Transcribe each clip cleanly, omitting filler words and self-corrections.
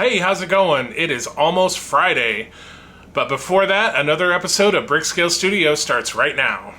Hey, how's it going? It is almost Friday. But before that, another episode of Brickscale Studio starts right now.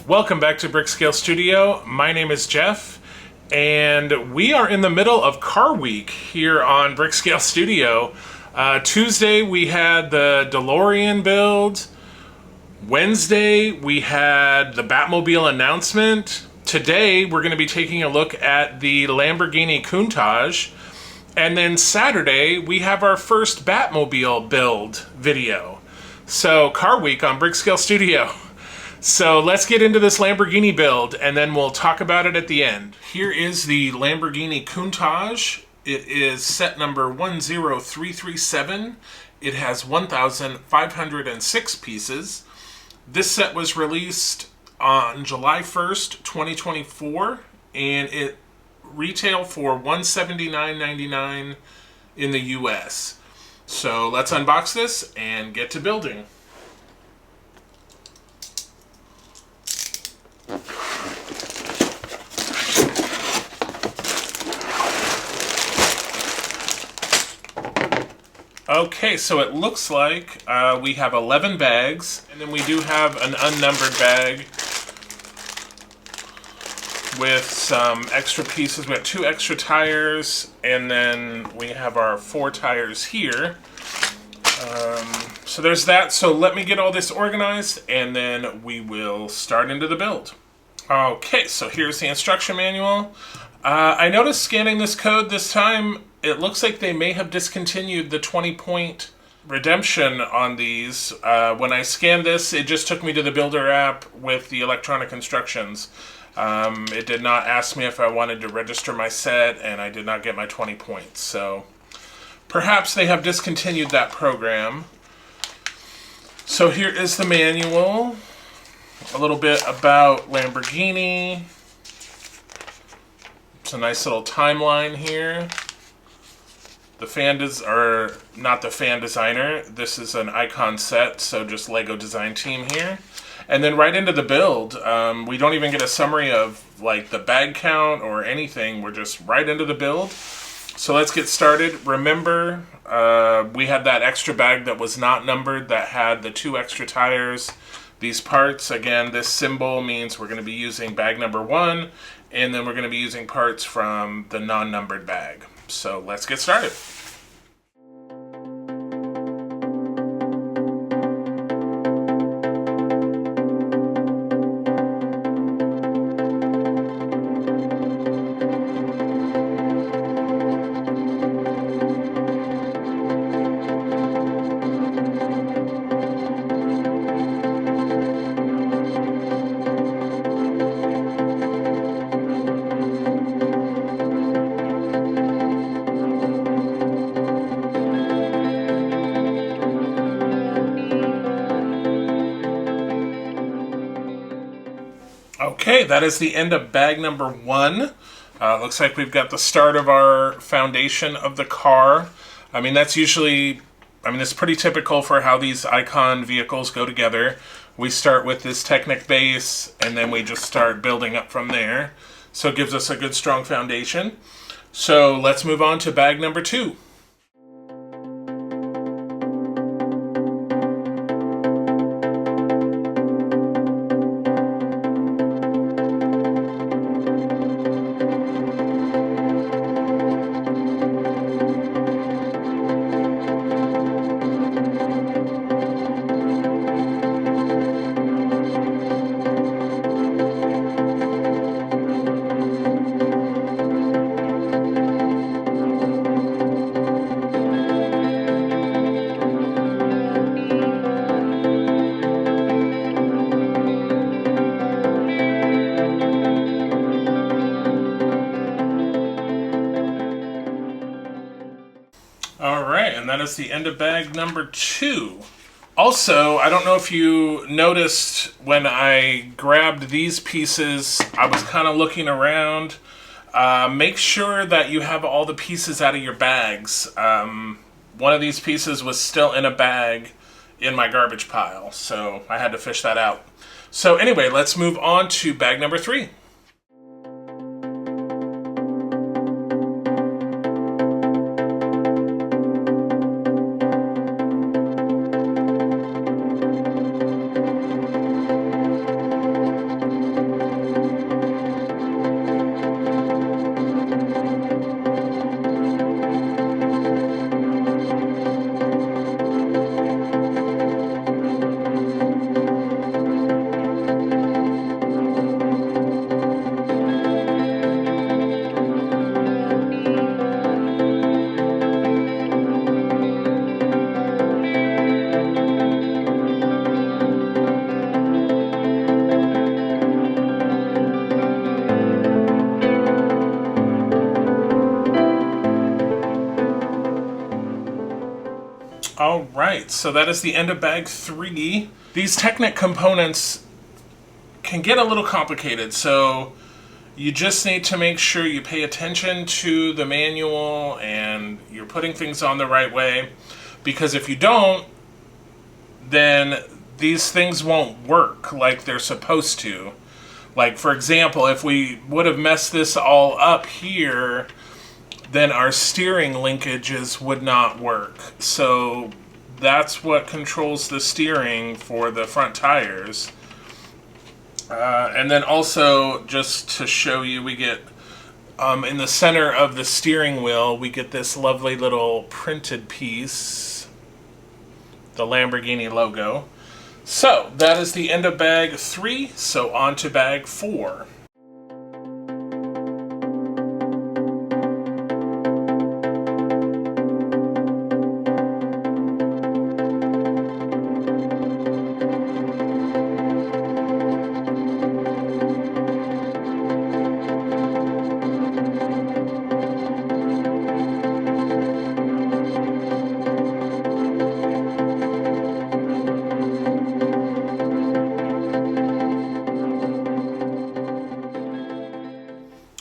Welcome back to Brickscale Studio. My name is Jeff, and we are in the middle of Car Week here on Brickscale Studio. Tuesday we had the DeLorean build. Wednesday we had the Batmobile announcement. Today we're going to be taking a look at the Lamborghini Countach. And then Saturday we have our first Batmobile build video. So Car Week on Brickscale Studio. So let's get into this Lamborghini build and then we'll talk about it at the end. Here is the Lamborghini Countach. It is set number 10337. It has 1,506 pieces. This set was released on July 1st, 2024, and it retailed for $179.99 in the US. So let's unbox this and get to building. Okay, so it looks like we have 11 bags, and then we do have an unnumbered bag with some extra pieces. We have 2 extra tires, and then we have our 4 tires here. So there's that. So let me get all this organized, and then we will start into the build. Okay, so here's the instruction manual. I noticed scanning this code this time, it looks like they may have discontinued the 20-point redemption on these. When I scanned this, it just took me to the Builder app with the electronic instructions. It did not ask me if I wanted to register my set, and I did not get my 20 points. So perhaps they have discontinued that program. So here is the manual. A little bit about Lamborghini. It's a nice little timeline here. The fan are not the fan designer. This is an icon set, so just LEGO design team here. And then right into the build. We don't even get a summary of like the bag count or anything. We're just right into the build. So let's get started. Remember, we had that extra bag that was not numbered that had the 2 extra tires. These parts, again, this symbol means we're going to be using bag number 1, and then we're going to be using parts from the non-numbered bag. So let's get started. Okay, that is the end of bag number 1. Looks like we've got the start of our foundation of the car. I mean, that's usually, it's pretty typical for how these icon vehicles go together. We start with this Technic base, and then we just start building up from there. So it gives us a good, strong foundation. So let's move on to bag number 2. Alright, and that is the end of bag number 2. Also, I don't know if you noticed when I grabbed these pieces, I was kind of looking around. Make sure that you have all the pieces out of your bags. one of these pieces was still in a bag in my garbage pile, so I had to fish that out. So anyway, let's move on to bag number 3. All right, so that is the end of bag 3. These Technic components can get a little complicated, so you just need to make sure you pay attention to the manual and you're putting things on the right way, because if you don't, then these things won't work like they're supposed to. Like, for example, if we would have messed this all up here, then our steering linkages would not work. So that's what controls the steering for the front tires. And then also, just to show you, we get in the center of the steering wheel, we get this lovely little printed piece, the Lamborghini logo. So that is the end of bag 3, so on to bag 4.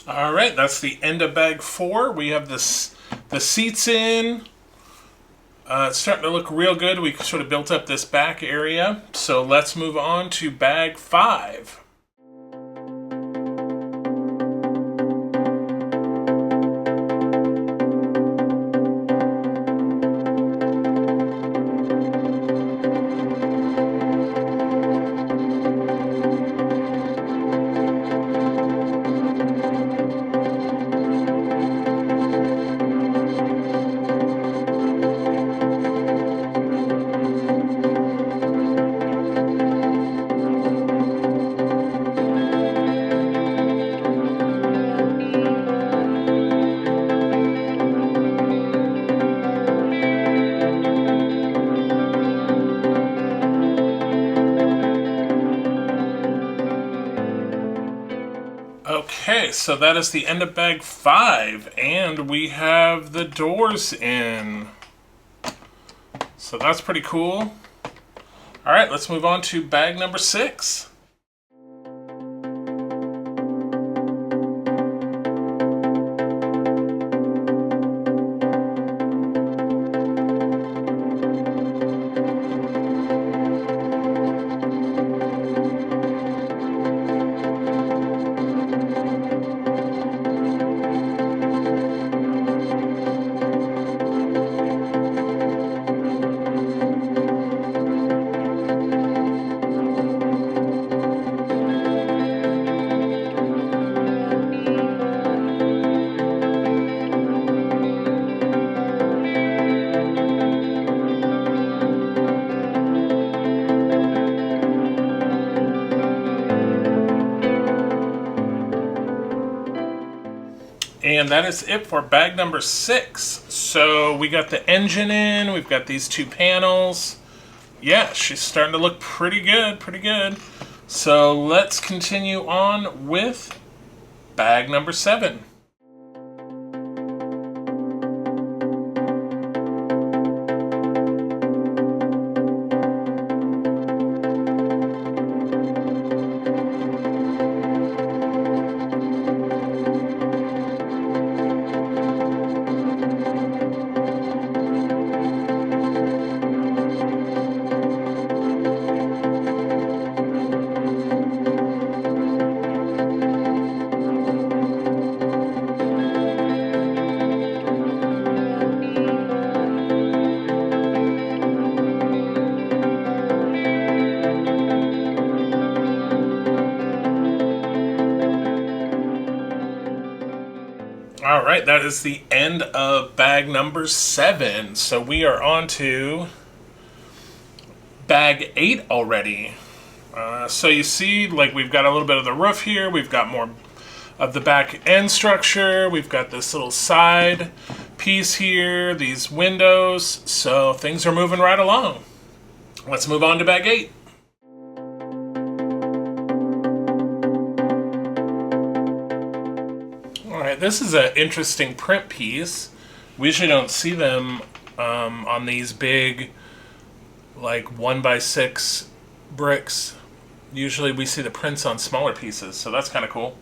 All right, that's the end of bag 4. We have the seats in. It's starting to look real good. We sort of built up this back area. So let's move on to bag 5. Okay, so that is the end of bag 5, and we have the doors in. So that's pretty cool. All right, let's move on to bag number 6. And that is it for bag number 6. So we got the engine in, we've got these 2 panels. Yeah, she's starting to look pretty good, pretty good. So let's continue on with bag number 7. right, that is the end of bag number 7. So we are on to bag 8 already. So you see, like, we've got a little bit of the roof here. We've got more of the back end structure. We've got this little side piece here, these windows. So things are moving right along. Let's move on to bag 8. Alright, this is an interesting print piece. We usually don't see them on these big, like 1x6 bricks. Usually we see the prints on smaller pieces, so that's kind of cool.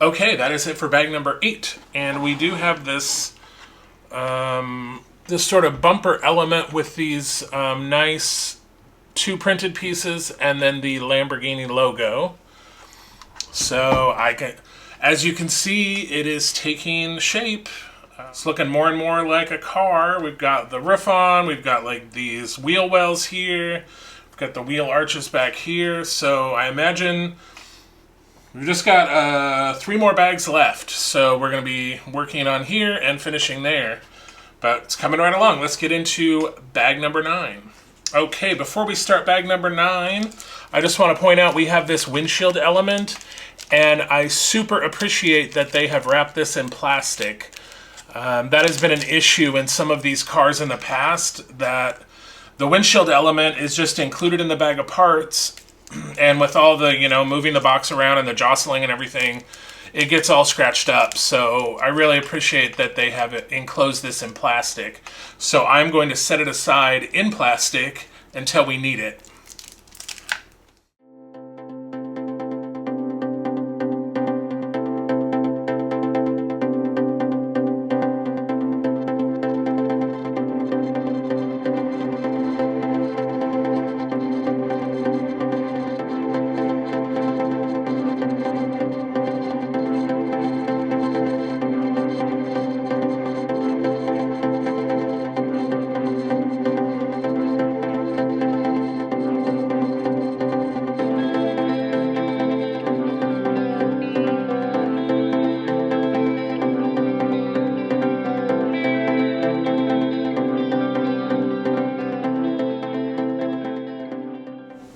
Okay, that is it for bag number 8, and we do have this this sort of bumper element with these nice 2 printed pieces and then the Lamborghini logo. So as you can see, it is taking shape. It's looking more and more like a car. We've got the roof on, we've got like these wheel wells here, we've got the wheel arches back here. So I imagine we've just got 3 more bags left, so we're going to be working on here and finishing there. But it's coming right along. Let's get into bag number 9. Okay, before we start bag number 9, I just want to point out we have this windshield element, and I super appreciate that they have wrapped this in plastic. That has been an issue in some of these cars in the past, that the windshield element is just included in the bag of parts, and with all the, moving the box around and the jostling and everything, it gets all scratched up. So I really appreciate that they have enclosed this in plastic. So I'm going to set it aside in plastic until we need it.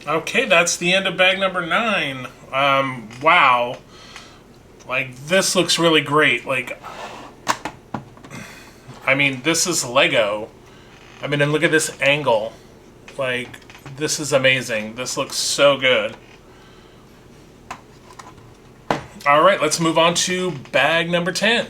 Okay, that's the end of bag number 9. Wow. Like, this looks really great. Like, I mean, this is Lego. I mean, and look at this angle. Like, this is amazing. This looks so good. All right, let's move on to bag number 10.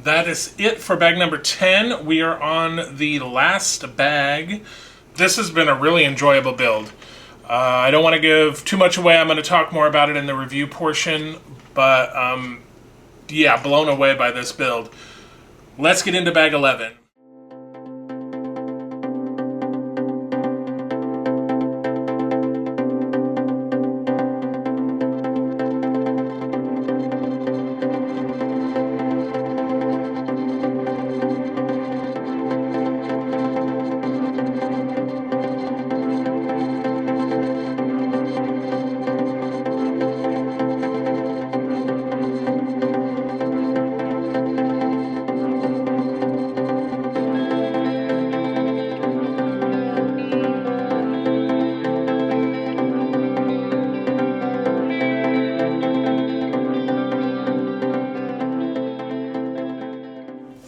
That is it for bag number 10. We are on the last bag. This has been a really enjoyable build. I don't want to give too much away. I'm going to talk more about it in the review portion, but yeah, blown away by this build. let's get into bag 11.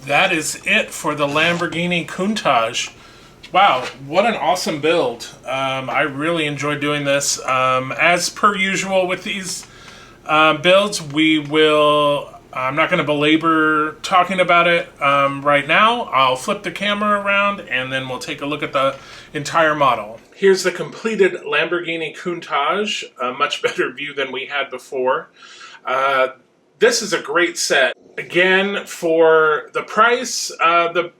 That is it for the Lamborghini Countach. Wow, what an awesome build. I really enjoyed doing this. As per usual with these builds, I'm not going to belabor talking about it right now. I'll flip the camera around and then we'll take a look at the entire model. Here's the completed Lamborghini Countach, a much better view than we had before. This is a great set. Again, for the price, the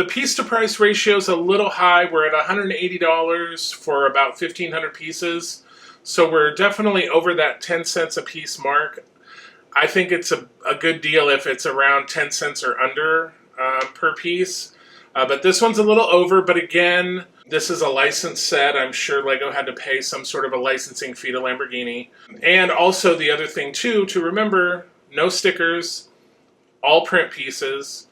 piece to price ratio is a little high. We're at $180 for about 1,500 pieces. So we're definitely over that 10 cents a piece mark. I think it's a good deal if it's around 10 cents or under per piece. But this one's a little over, but again, this is a licensed set. I'm sure LEGO had to pay some sort of a licensing fee to Lamborghini. And also the other thing too, to remember, no stickers, all print pieces,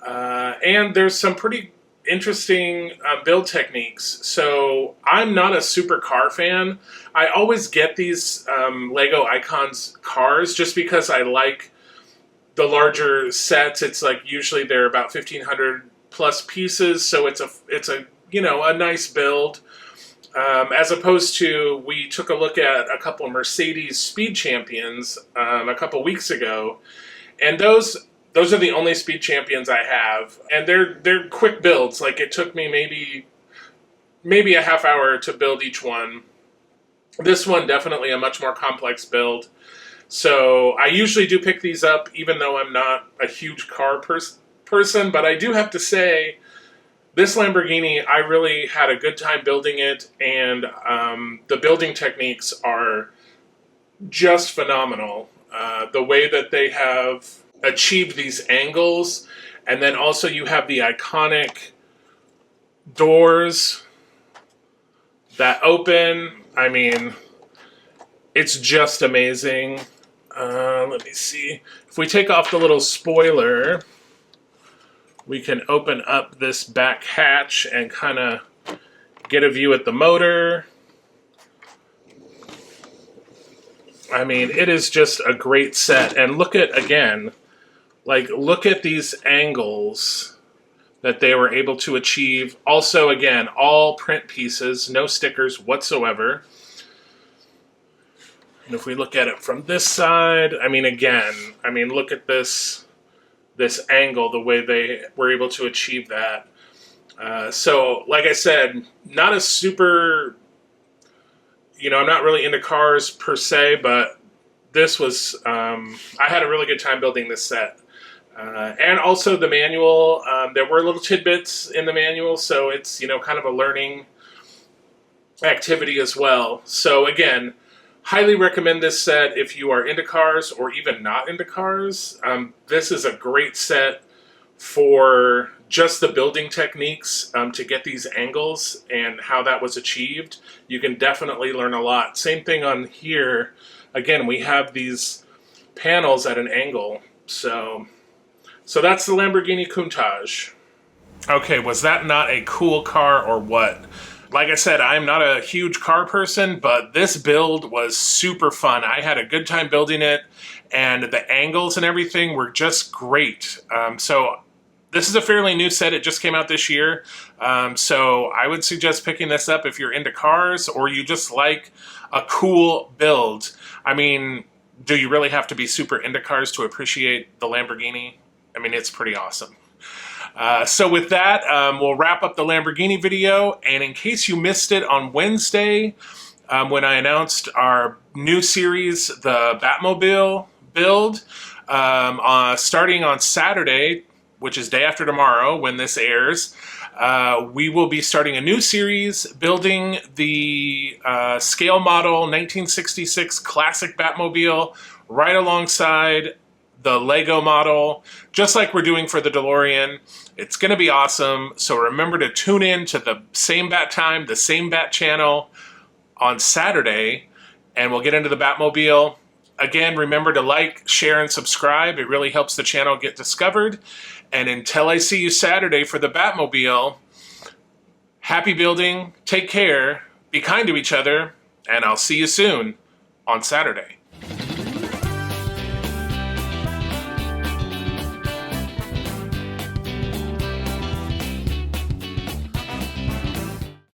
and there's some pretty interesting build techniques. So I'm not a super car fan. I always get these LEGO Icons cars just because I like the larger sets. It's like usually they're about 1,500 plus pieces, so it's a a nice build. As opposed to, we took a look at a couple of Mercedes Speed Champions a couple weeks ago, and those are the only Speed Champions I have, and they're quick builds. Like, it took me maybe a half hour to build each one. This one, definitely a much more complex build. So I usually do pick these up, even though I'm not a huge car person, but I do have to say, this Lamborghini, I really had a good time building it, and the building techniques are just phenomenal. The way that they have achieved these angles, and then also you have the iconic doors that open. I mean, it's just amazing. Let me see. If we take off the little spoiler, we can open up this back hatch and kind of get a view at the motor. I mean, it is just a great set. And look at, again, look at these angles that they were able to achieve. Also, again, all print pieces, no stickers whatsoever. And if we look at it from this side, I mean, again, look at this angle, the way they were able to achieve that. So, like I said, not a super, I'm not really into cars per se, but this was, I had a really good time building this set. And also the manual, there were little tidbits in the manual, so it's, kind of a learning activity as well. So again, highly recommend this set if you are into cars or even not into cars. This is a great set for just the building techniques to get these angles and how that was achieved. You can definitely learn a lot. Same thing on here. Again, we have these panels at an angle. So that's the Lamborghini Countach. Okay, was that not a cool car or what? Like I said, I'm not a huge car person, but this build was super fun. I had a good time building it, and the angles and everything were just great. So this is a fairly new set. It just came out this year. So I would suggest picking this up if you're into cars or you just like a cool build. I mean, do you really have to be super into cars to appreciate the Lamborghini? I mean, it's pretty awesome. So with that, we'll wrap up the Lamborghini video. And in case you missed it on Wednesday, when I announced our new series, the Batmobile build, starting on Saturday, which is day after tomorrow when this airs, we will be starting a new series building the scale model 1966 classic Batmobile right alongside the Lego model, just like we're doing for the DeLorean. It's going to be awesome. So remember to tune in to the same bat time, the same bat channel on Saturday, and we'll get into the Batmobile. Again, remember to like, share, and subscribe. It really helps the channel get discovered. And until I see you Saturday for the Batmobile, happy building, take care, be kind to each other, and I'll see you soon on Saturday.